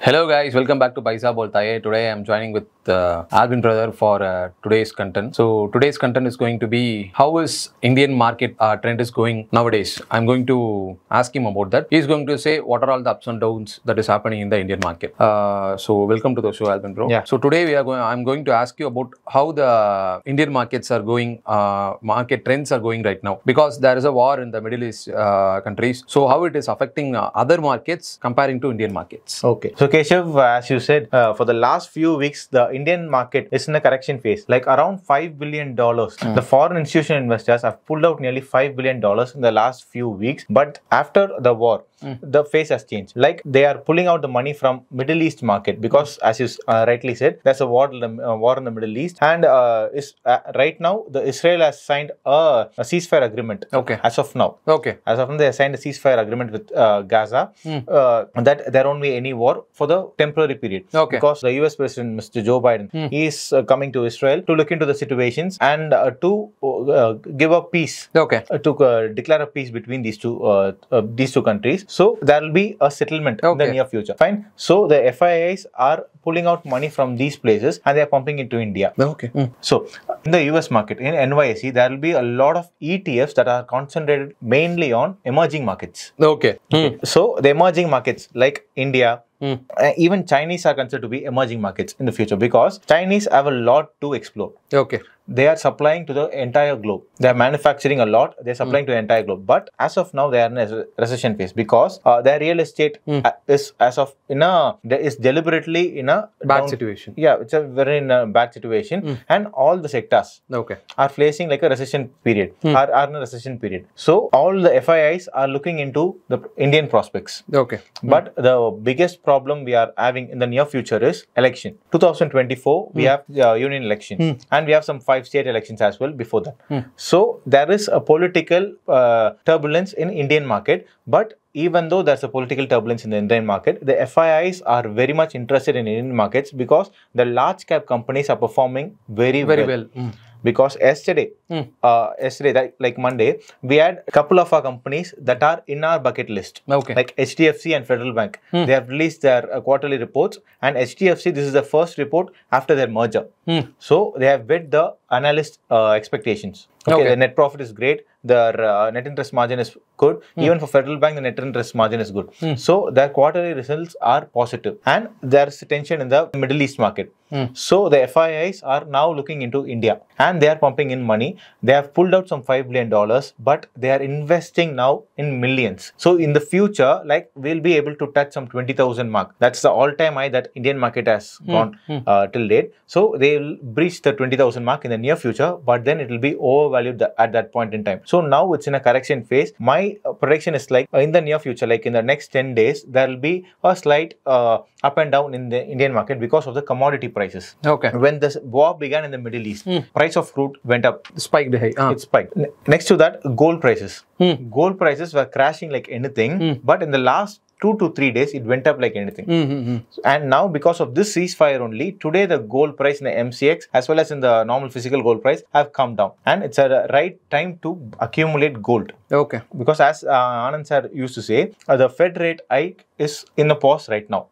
Hello guys, welcome back to Paisa, Bolta. Today I'm joining with ALBIN brother for today's content. So today's content is going to be how is Indian market trend is going nowadays. I'm going to ask him about that. He's going to say what are all the ups and downs that is happening in the Indian market. So welcome to the show, ALBIN bro. Yeah. So today I'm going to ask you about how the Indian markets are going, market trends are going right now, because there is a war in the Middle East countries. So how it is affecting other markets comparing to Indian markets. Okay. So KESHAV, as you said, for the last few weeks, the Indian market is in a correction phase. Like around $5 billion. The foreign institutional investors have pulled out nearly $5 billion in the last few weeks. But after the war, the phase has changed. Like they are pulling out the money from Middle East market because, as you rightly said, there's a war in the Middle East, and right now the Israel has signed a ceasefire agreement. Okay. As of now. Okay. As of now, they have signed a ceasefire agreement with Gaza. That there won't be any war for the temporary period. Okay. Because the US President, Mr. Joe Biden, is coming to Israel to look into the situations and to give a peace. Okay. To declare a peace between these two countries. So there will be a settlement in the near future. Fine. So the FIIs are pulling out money from these places and they are pumping into India. Okay. So in the US market, in NYSE, there will be a lot of ETFs that are concentrated mainly on emerging markets. Okay. So the emerging markets like India, even Chinese are considered to be emerging markets in the future because Chinese have a lot to explore. Okay. They are supplying to the entire globe. They are manufacturing a lot. They are supplying to the entire globe. But as of now, they are in a recession phase because their real estate is deliberately in a bad situation. Yeah, it's a very bad situation, and all the sectors are facing like a recession period. Are in a recession period. So all the FIIs are looking into the Indian prospects. Okay. But the biggest problem we are having in the near future is election. 2024, we have the union election, and we have some 5 state elections as well before that. So there is a political turbulence in Indian market, but even though there's a political turbulence in the Indian market, the FIIs are very much interested in Indian markets because the large cap companies are performing very well. Because yesterday, like Monday, we had a couple of our companies that are in our bucket list. Okay. Like HDFC and Federal Bank. They have released their quarterly reports, and HDFC, this is the first report after their merger. So they have met the analyst expectations. Okay, the net profit is great. Their net interest margin is good. Even for Federal Bank, the net interest margin is good. So their quarterly results are positive. And there's tension in the Middle East market. So the FIIs are now looking into India and they are pumping in money. They have pulled out some $5 billion, but they are investing now in millions. So in the future, like we'll be able to touch some 20,000 mark. That's the all-time high that Indian market has gone till date. So they will breach the 20,000 mark in the near future, but then it will be overvalued at that point in time. So now it's in a correction phase. My prediction is like in the near future, like in the next 10 days, there will be a slight up and down in the Indian market because of the commodity prices. Okay. When the war began in the Middle East, price of crude went up. Spiked high. It spiked. Next to that, gold prices. Gold prices were crashing like anything, but in the last 2 to 3 days, it went up like anything. And now, because of this ceasefire only, today the gold price in the MCX as well as in the normal physical gold price have come down. And it's a right time to accumulate gold. Okay. Because as Anand sir used to say, the Fed rate hike is in a pause right now.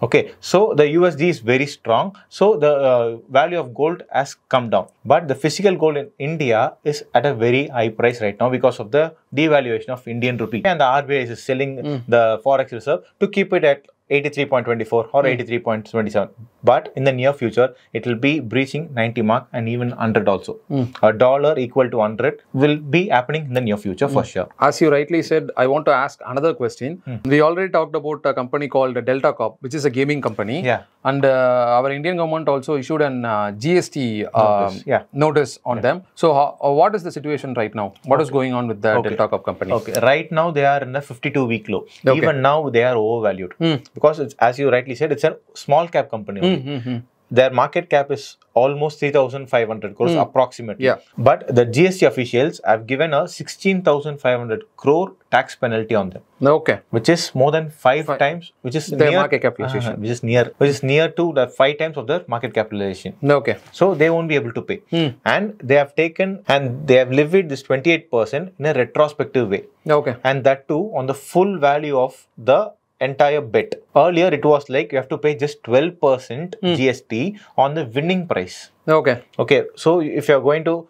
Okay, so the USD is very strong. So the value of gold has come down. But the physical gold in India is at a very high price right now because of the devaluation of Indian rupee. And the RBI is selling the forex reserve to keep it at 83.24 or 83.27. But in the near future, it will be breaching 90 mark and even 100 also. A dollar equal to 100 will be happening in the near future for sure. As you rightly said, I want to ask another question. We already talked about a company called Delta Corp, which is a gaming company. Yeah. And our Indian government also issued an GST notice on them. So what is the situation right now? What is going on with the Delta Corp company? Okay, right now they are in a 52-week low. Even now they are overvalued. Because it's, as you rightly said, it's a small cap company only. Their market cap is almost 3,500 crores approximately. But the GST officials have given a 16,500 crore tax penalty on them. Okay. Which is more than 5 times, which is their near, market capitalization. which is near to the 5 times of their market capitalization. Okay. So they won't be able to pay. And they have taken and they have levied this 28% in a retrospective way. Okay. And that too on the full value of the entire bet. Earlier, it was like you have to pay just 12% GST on the winning price. Okay. Okay, so if you're going to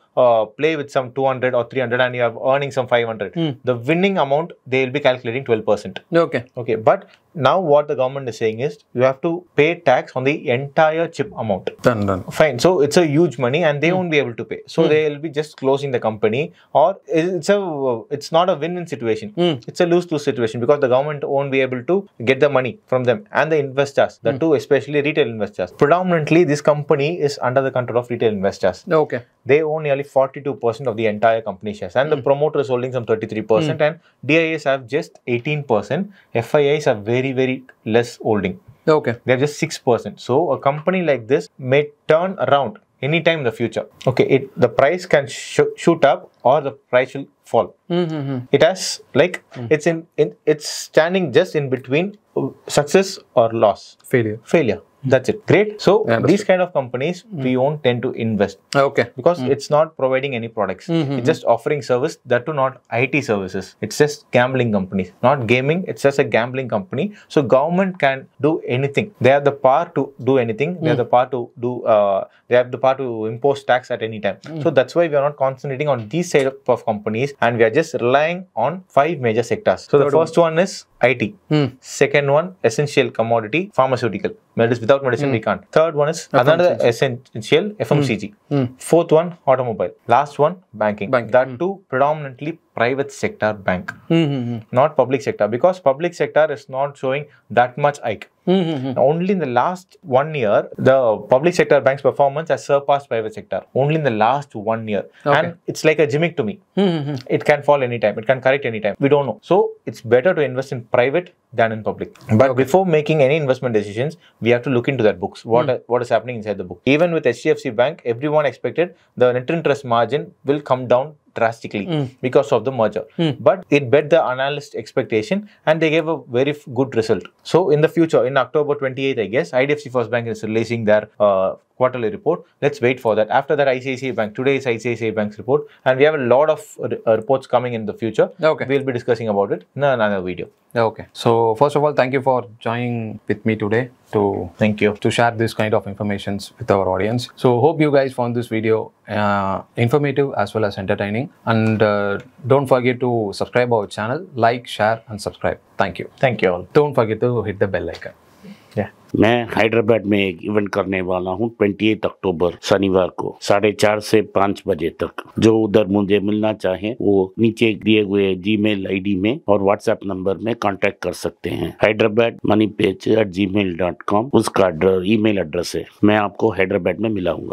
play with some 200 or 300 and you are earning some 500, the winning amount, they will be calculating 12%. Okay. Okay, but now what the government is saying is you have to pay tax on the entire chip amount. Done. Fine. So it's a huge money and they won't be able to pay. So they will be just closing the company, or it's not a win-win situation. It's a lose-lose situation because the government won't be able to get the money from them and the investors, the two, especially retail investors. Predominantly, this company is under the control of retail investors. Okay. They own nearly 42% of the entire company shares, and the promoter is holding some 33%, and DIAs have just 18%. FIIs have very less holding. Okay. They have just 6%. So a company like this may turn around anytime in the future. Okay, the price can shoot up or the price will fall. It has like it's standing just in between success or loss. Failure. That's it. Great. So these kind of companies we won't tend to invest. Okay. Because it's not providing any products. It's just offering service, that too not IT services. It's just gambling companies, not gaming. It's just a gambling company. So government can do anything. They have the power to do anything. They have the power to do. They have the power to impose tax at any time. So that's why we are not concentrating on these type of companies, and we are just relying on 5 major sectors. So the first one is IT. Second one, essential commodity, pharmaceutical. Without medicine, we can't. Third one is another essential, FMCG. Fourth one, automobile. Last one, banking. That too, predominantly private sector bank, not public sector, because public sector is not showing that much hike. Only in the last 1 year, the public sector bank's performance has surpassed private sector. Only in the last 1 year. And it's like a gimmick to me. It can fall anytime. It can correct anytime. We don't know. So it's better to invest in private than in public. But before making any investment decisions, we have to look into that books. What is happening inside the book. Even with HDFC Bank, everyone expected the net interest margin will come down drastically because of the merger. But it bet the analyst expectation and they gave a very good result. So in the future, in October 28th, I guess, IDFC First Bank is releasing their quarterly report. Let's wait for that. After that, ICICI Bank. Today is ICICI Bank's report. And we have a lot of reports coming in the future. Okay. We'll be discussing about it in another video. Okay. So first of all, thank you for joining with me today to share this kind of informations with our audience. So hope you guys found this video informative as well as entertaining. And don't forget to subscribe our channel, like, share and subscribe. Thank you. Thank you all. Don't forget to hit the bell icon. मैं हैदराबाद में एक event करने वाला हूँ 28 अक्टूबर शनिवार को 4:30 से 5 बजे तक। जो उधर मुझे मिलना चाहे वो नीचे दिए हुए जीमेल आईडी में और व्हाट्सएप नंबर में कांटेक्ट कर सकते हैं। hyderabadmoneypage@gmail.com उसका ईमेल एड्रेस है। मैं आपको हैदराबाद में मिलाऊंगा।